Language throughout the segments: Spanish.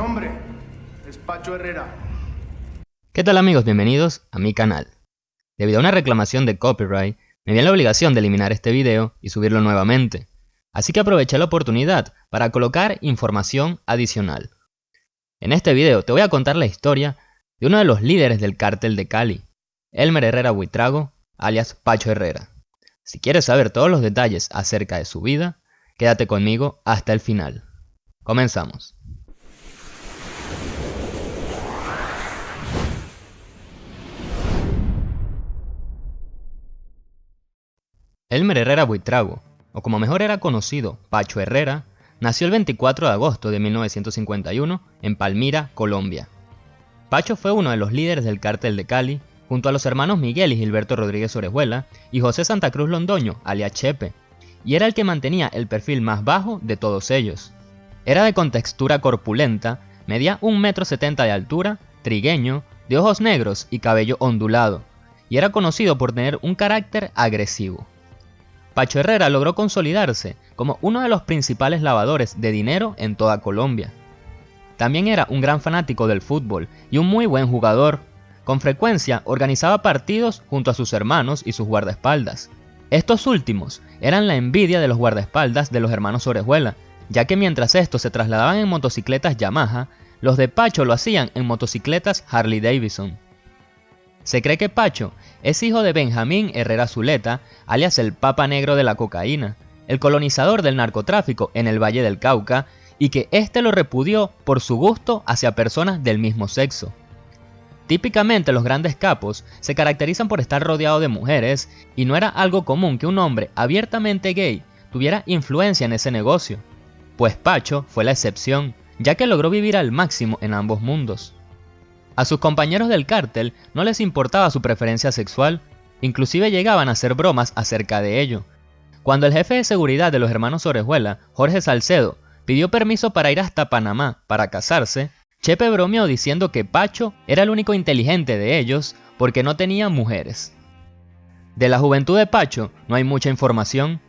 nombre es Pacho Herrera. ¿Qué tal amigos? Bienvenidos a mi canal. Debido a una reclamación de copyright, me vi en la obligación de eliminar este video y subirlo nuevamente. Así que aproveché la oportunidad para colocar información adicional. En este video te voy a contar la historia de uno de los líderes del cártel de Cali, Elmer Herrera Buitrago, alias Pacho Herrera. Si quieres saber todos los detalles acerca de su vida, quédate conmigo hasta el final. Comenzamos. Elmer Herrera Buitrago, o como mejor era conocido, Pacho Herrera, nació el 24 de agosto de 1951 en Palmira, Colombia. Pacho fue uno de los líderes del cártel de Cali, junto a los hermanos Miguel y Gilberto Rodríguez Orejuela y José Santa Cruz Londoño, alias Chepe, y era el que mantenía el perfil más bajo de todos ellos. Era de contextura corpulenta, medía 1,70 m de altura, trigueño, de ojos negros y cabello ondulado, y era conocido por tener un carácter agresivo. Pacho Herrera logró consolidarse como uno de los principales lavadores de dinero en toda Colombia. También era un gran fanático del fútbol y un muy buen jugador. Con frecuencia organizaba partidos junto a sus hermanos y sus guardaespaldas. Estos últimos eran la envidia de los guardaespaldas de los hermanos Orejuela, ya que mientras estos se trasladaban en motocicletas Yamaha, los de Pacho lo hacían en motocicletas Harley Davidson. Se cree que Pacho es hijo de Benjamín Herrera Zuleta, alias el Papa Negro de la cocaína, el colonizador del narcotráfico en el Valle del Cauca, y que éste lo repudió por su gusto hacia personas del mismo sexo. Típicamente los grandes capos se caracterizan por estar rodeados de mujeres, y no era algo común que un hombre abiertamente gay tuviera influencia en ese negocio, pues Pacho fue la excepción, ya que logró vivir al máximo en ambos mundos. A sus compañeros del cártel no les importaba su preferencia sexual, inclusive llegaban a hacer bromas acerca de ello. Cuando el jefe de seguridad de los hermanos Orejuela, Jorge Salcedo, pidió permiso para ir hasta Panamá para casarse, Chepe bromeó diciendo que Pacho era el único inteligente de ellos porque no tenía mujeres. De la juventud de Pacho no hay mucha información.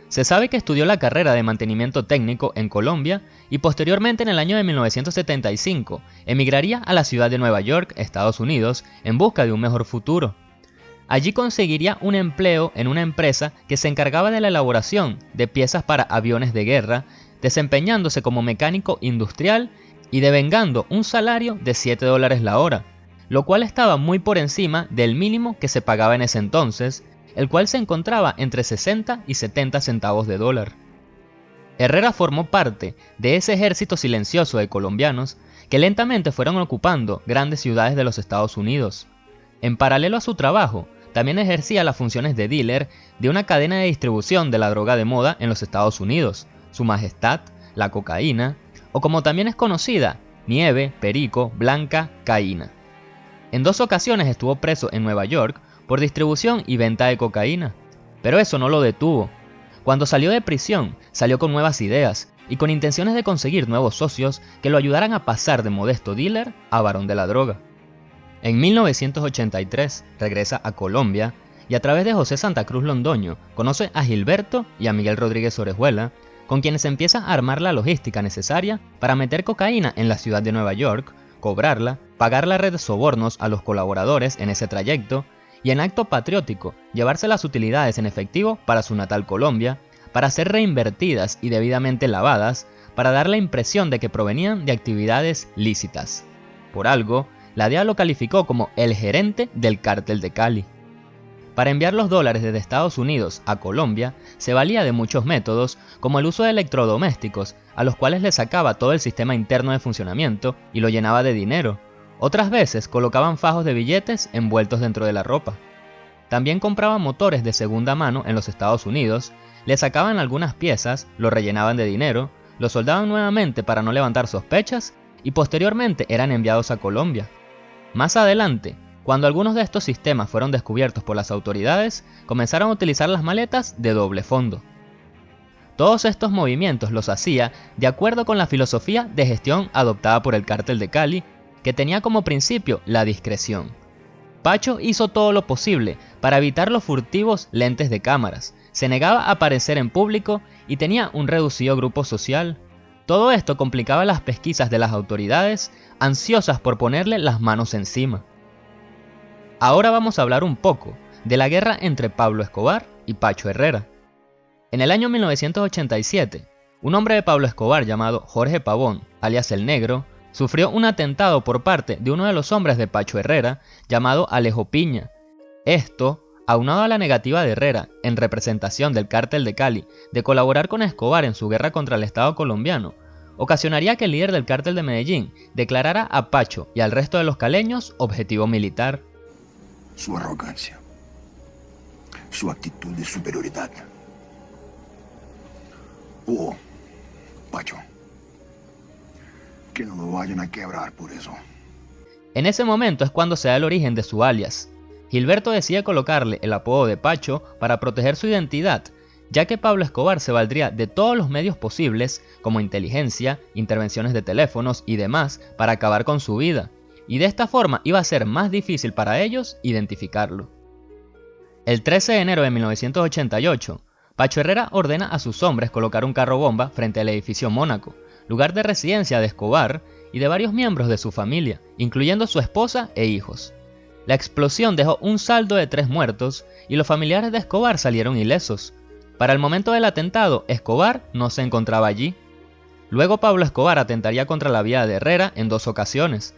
Se sabe que estudió la carrera de mantenimiento técnico en Colombia y posteriormente en el año de 1975 emigraría a la ciudad de Nueva York, Estados Unidos, en busca de un mejor futuro. Allí conseguiría un empleo en una empresa que se encargaba de la elaboración de piezas para aviones de guerra, desempeñándose como mecánico industrial y devengando un salario de $7 la hora, lo cual estaba muy por encima del mínimo que se pagaba en ese entonces, el cual se encontraba entre 60 y 70 centavos de dólar. Herrera formó parte de ese ejército silencioso de colombianos que lentamente fueron ocupando grandes ciudades de los Estados Unidos. En paralelo a su trabajo, también ejercía las funciones de dealer de una cadena de distribución de la droga de moda en los Estados Unidos, Su Majestad, la cocaína, o como también es conocida, Nieve, Perico, Blanca, Caína. En 2 ocasiones estuvo preso en Nueva York por distribución y venta de cocaína, pero eso no lo detuvo. Cuando salió de prisión, salió con nuevas ideas y con intenciones de conseguir nuevos socios que lo ayudaran a pasar de modesto dealer a varón de la droga. En 1983 regresa a Colombia y a través de José Santa Cruz Londoño conoce a Gilberto y a Miguel Rodríguez Orejuela, con quienes empieza a armar la logística necesaria para meter cocaína en la ciudad de Nueva York, cobrarla, pagar la red de sobornos a los colaboradores en ese trayecto y en acto patriótico llevarse las utilidades en efectivo para su natal Colombia, para ser reinvertidas y debidamente lavadas, para dar la impresión de que provenían de actividades lícitas. Por algo, la DEA lo calificó como el gerente del cártel de Cali. Para enviar los dólares desde Estados Unidos a Colombia, se valía de muchos métodos, como el uso de electrodomésticos, a los cuales le sacaba todo el sistema interno de funcionamiento y lo llenaba de dinero. Otras veces colocaban fajos de billetes envueltos dentro de la ropa. También compraban motores de segunda mano en los Estados Unidos, le sacaban algunas piezas, lo rellenaban de dinero, lo soldaban nuevamente para no levantar sospechas y posteriormente eran enviados a Colombia. Más adelante, cuando algunos de estos sistemas fueron descubiertos por las autoridades, comenzaron a utilizar las maletas de doble fondo. Todos estos movimientos los hacía de acuerdo con la filosofía de gestión adoptada por el cártel de Cali, que tenía como principio la discreción. Pacho hizo todo lo posible para evitar los furtivos lentes de cámaras, se negaba a aparecer en público y tenía un reducido grupo social. Todo esto complicaba las pesquisas de las autoridades, ansiosas por ponerle las manos encima. Ahora vamos a hablar un poco de la guerra entre Pablo Escobar y Pacho Herrera. En el año 1987, un hombre de Pablo Escobar llamado Jorge Pavón, alias El Negro, sufrió un atentado por parte de uno de los hombres de Pacho Herrera, llamado Alejo Piña. Esto, aunado a la negativa de Herrera, en representación del Cártel de Cali, de colaborar con Escobar en su guerra contra el Estado colombiano, ocasionaría que el líder del Cártel de Medellín declarara a Pacho y al resto de los caleños objetivo militar. Su arrogancia, su actitud de superioridad. Pacho, que no lo vayan a quebrar por eso. En ese momento es cuando se da el origen de su alias. Gilberto decide colocarle el apodo de Pacho para proteger su identidad, ya que Pablo Escobar se valdría de todos los medios posibles, como inteligencia, intervenciones de teléfonos y demás, para acabar con su vida, y de esta forma iba a ser más difícil para ellos identificarlo. El 13 de enero de 1988, Pacho Herrera ordena a sus hombres colocar un carro bomba frente al edificio Mónaco, lugar de residencia de Escobar y de varios miembros de su familia, incluyendo su esposa e hijos. La explosión dejó un saldo de 3 muertos y los familiares de Escobar salieron ilesos. Para el momento del atentado, Escobar no se encontraba allí. Luego Pablo Escobar atentaría contra la vida de Herrera en 2 ocasiones.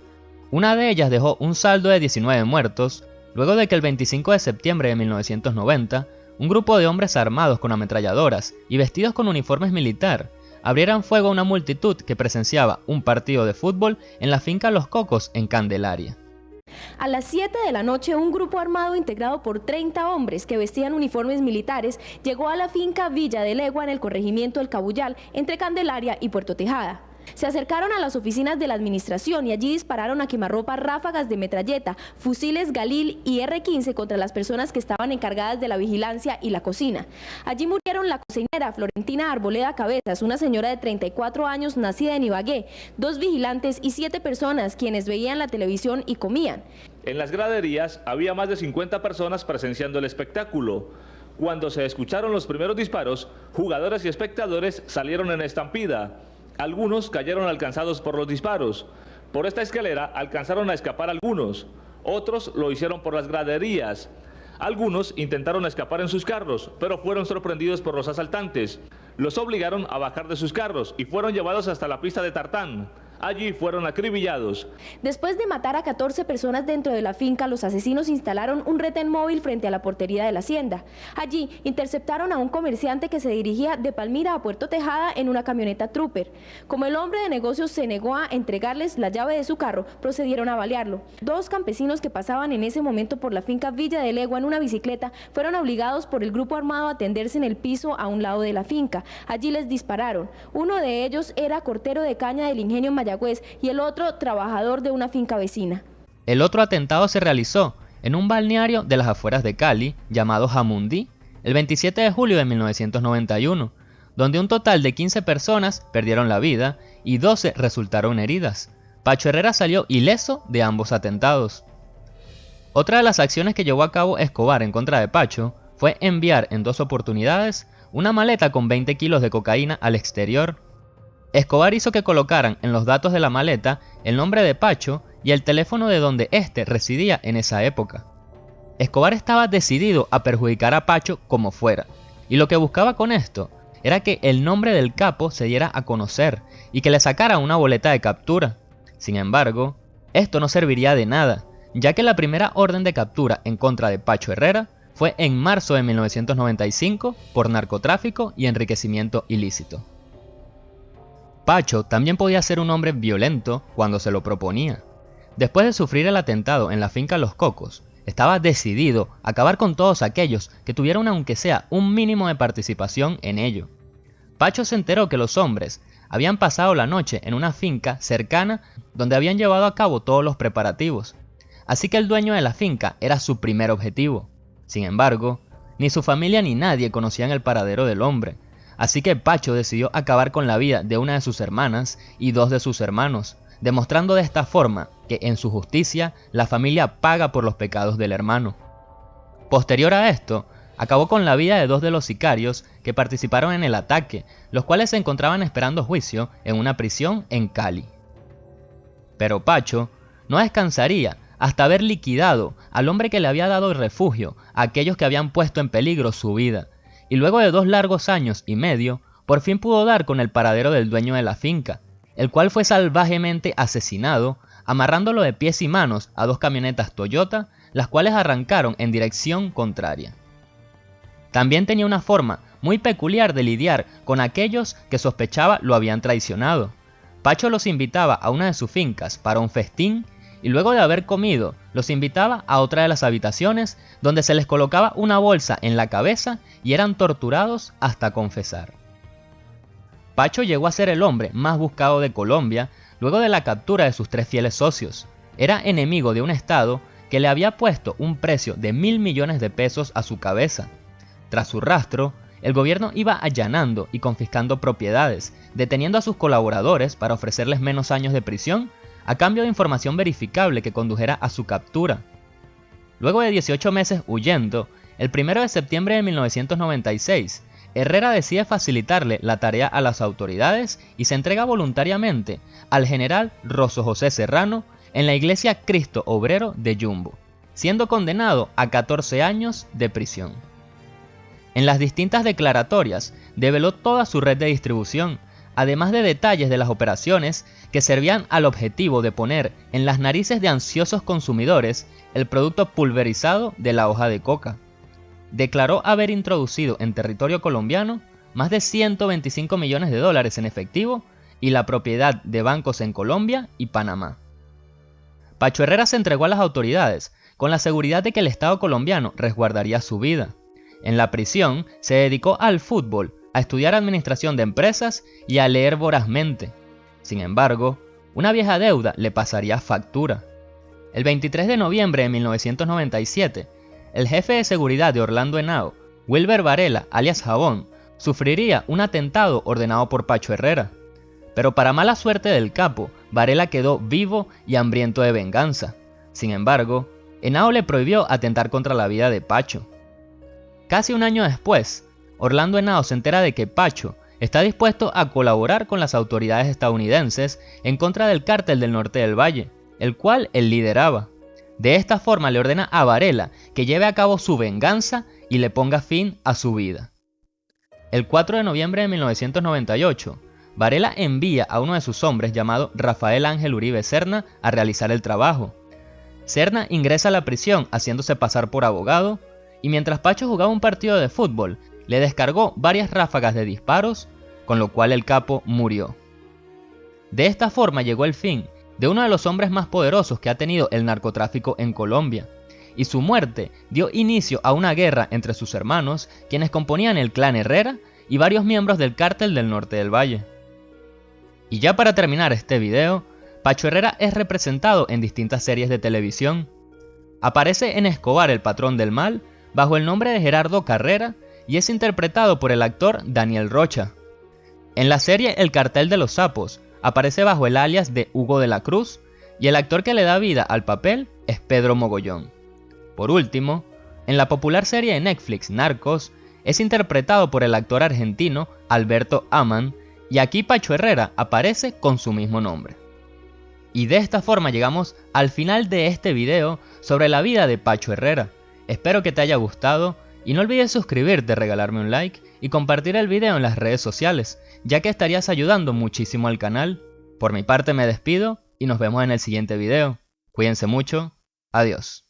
Una de ellas dejó un saldo de 19 muertos, luego de que el 25 de septiembre de 1990, un grupo de hombres armados con ametralladoras y vestidos con uniformes militar abrieran fuego a una multitud que presenciaba un partido de fútbol en la finca Los Cocos en Candelaria. A las 7 de la noche, un grupo armado integrado por 30 hombres que vestían uniformes militares llegó a la finca Villa de Legua en el corregimiento El Cabuyal, entre Candelaria y Puerto Tejada. Se acercaron a las oficinas de la administración y allí dispararon a quemarropa ráfagas de metralleta, fusiles Galil y R-15 contra las personas que estaban encargadas de la vigilancia y la cocina. Allí murieron la cocinera Florentina Arboleda Cabezas, una señora de 34 años nacida en Ibagué, 2 vigilantes y 7 personas quienes veían la televisión y comían. En las graderías había más de 50 personas presenciando el espectáculo. Cuando se escucharon los primeros disparos, jugadores y espectadores salieron en estampida. Algunos cayeron alcanzados por los disparos. Por esta escalera alcanzaron a escapar algunos. Otros lo hicieron por las graderías. Algunos intentaron escapar en sus carros, pero fueron sorprendidos por los asaltantes. Los obligaron a bajar de sus carros y fueron llevados hasta la pista de tartán. Allí fueron acribillados. Después de matar a 14 personas dentro de la finca, los asesinos instalaron un retén móvil frente a la portería de la hacienda. Allí interceptaron a un comerciante que se dirigía de Palmira a Puerto Tejada en una camioneta Trooper. Como el hombre de negocios se negó a entregarles la llave de su carro, procedieron a balearlo. 2 campesinos que pasaban en ese momento por la finca Villa de Legua en una bicicleta fueron obligados por el grupo armado a tenderse en el piso a un lado de la finca. Allí les dispararon. Uno de ellos era cortero de caña del ingenio Mayagüez y el otro trabajador de una finca vecina. El otro atentado se realizó en un balneario de las afueras de Cali llamado Jamundí el 27 de julio de 1991, donde un total de 15 personas perdieron la vida y 12 resultaron heridas. Pacho Herrera salió ileso de ambos atentados. Otra de las acciones que llevó a cabo Escobar en contra de Pacho fue enviar en 2 oportunidades una maleta con 20 kilos de cocaína al exterior. Escobar hizo que colocaran en los datos de la maleta el nombre de Pacho y el teléfono de donde éste residía en esa época. Escobar estaba decidido a perjudicar a Pacho como fuera, y lo que buscaba con esto era que el nombre del capo se diera a conocer y que le sacara una boleta de captura. Sin embargo, esto no serviría de nada, ya que la primera orden de captura en contra de Pacho Herrera fue en marzo de 1995 por narcotráfico y enriquecimiento ilícito. Pacho también podía ser un hombre violento cuando se lo proponía. Después de sufrir el atentado en la finca Los Cocos, estaba decidido a acabar con todos aquellos que tuvieran aunque sea un mínimo de participación en ello. Pacho se enteró que los hombres habían pasado la noche en una finca cercana donde habían llevado a cabo todos los preparativos, así que el dueño de la finca era su primer objetivo. Sin embargo, ni su familia ni nadie conocían el paradero del hombre, así que Pacho decidió acabar con la vida de una de sus hermanas y 2 de sus hermanos, demostrando de esta forma que en su justicia la familia paga por los pecados del hermano. Posterior a esto, acabó con la vida de 2 de los sicarios que participaron en el ataque, los cuales se encontraban esperando juicio en una prisión en Cali. Pero Pacho no descansaría hasta haber liquidado al hombre que le había dado refugio a aquellos que habían puesto en peligro su vida, y luego de 2 largos años y medio, por fin pudo dar con el paradero del dueño de la finca, el cual fue salvajemente asesinado, amarrándolo de pies y manos a 2 camionetas Toyota, las cuales arrancaron en dirección contraria. También tenía una forma muy peculiar de lidiar con aquellos que sospechaba lo habían traicionado. Pacho los invitaba a una de sus fincas para un festín y luego de haber comido los invitaba a otra de las habitaciones donde se les colocaba una bolsa en la cabeza y eran torturados hasta confesar. Pacho llegó a ser el hombre más buscado de Colombia luego de la captura de sus 3 fieles socios. Era enemigo de un estado que le había puesto un precio de 1.000 millones de pesos a su cabeza. Tras su rastro, el gobierno iba allanando y confiscando propiedades, deteniendo a sus colaboradores para ofrecerles menos años de prisión a cambio de información verificable que condujera a su captura. Luego de 18 meses huyendo, el 1 de septiembre de 1996, Herrera decide facilitarle la tarea a las autoridades y se entrega voluntariamente al general Rosso José Serrano en la iglesia Cristo Obrero de Yumbo, siendo condenado a 14 años de prisión. En las distintas declaratorias develó toda su red de distribución, además de detalles de las operaciones que servían al objetivo de poner en las narices de ansiosos consumidores el producto pulverizado de la hoja de coca. Declaró haber introducido en territorio colombiano más de 125 millones de dólares en efectivo y la propiedad de bancos en Colombia y Panamá. Pacho Herrera se entregó a las autoridades con la seguridad de que el Estado colombiano resguardaría su vida. En la prisión se dedicó al fútbol, a estudiar administración de empresas y a leer vorazmente. Sin embargo, una vieja deuda le pasaría factura. El 23 de noviembre de 1997, el jefe de seguridad de Orlando Henao, Wilber Varela, alias Jabón, sufriría un atentado ordenado por Pacho Herrera. Pero para mala suerte del capo, Varela quedó vivo y hambriento de venganza. Sin embargo, Henao le prohibió atentar contra la vida de Pacho. Casi un año después, Orlando Henao se entera de que Pacho está dispuesto a colaborar con las autoridades estadounidenses en contra del cártel del norte del Valle, el cual él lideraba. De esta forma le ordena a Varela que lleve a cabo su venganza y le ponga fin a su vida. El 4 de noviembre de 1998, Varela envía a uno de sus hombres llamado Rafael Ángel Uribe Serna a realizar el trabajo. Serna ingresa a la prisión haciéndose pasar por abogado y mientras Pacho jugaba un partido de fútbol, le descargó varias ráfagas de disparos, con lo cual el capo murió. De esta forma llegó el fin de uno de los hombres más poderosos que ha tenido el narcotráfico en Colombia, y su muerte dio inicio a una guerra entre sus hermanos, quienes componían el clan Herrera y varios miembros del cártel del norte del Valle. Y ya para terminar este video, Pacho Herrera es representado en distintas series de televisión. Aparece en Escobar, el patrón del mal, bajo el nombre de Gerardo Carrera, y es interpretado por el actor Daniel Rocha. En la serie El cartel de los sapos, aparece bajo el alias de Hugo de la Cruz, y el actor que le da vida al papel es Pedro Mogollón. Por último, en la popular serie de Netflix Narcos, es interpretado por el actor argentino Alberto Aman, y aquí Pacho Herrera aparece con su mismo nombre. Y de esta forma llegamos al final de este video sobre la vida de Pacho Herrera. Espero que te haya gustado y no olvides suscribirte, regalarme un like y compartir el video en las redes sociales, ya que estarías ayudando muchísimo al canal. Por mi parte me despido y nos vemos en el siguiente video. Cuídense mucho, adiós.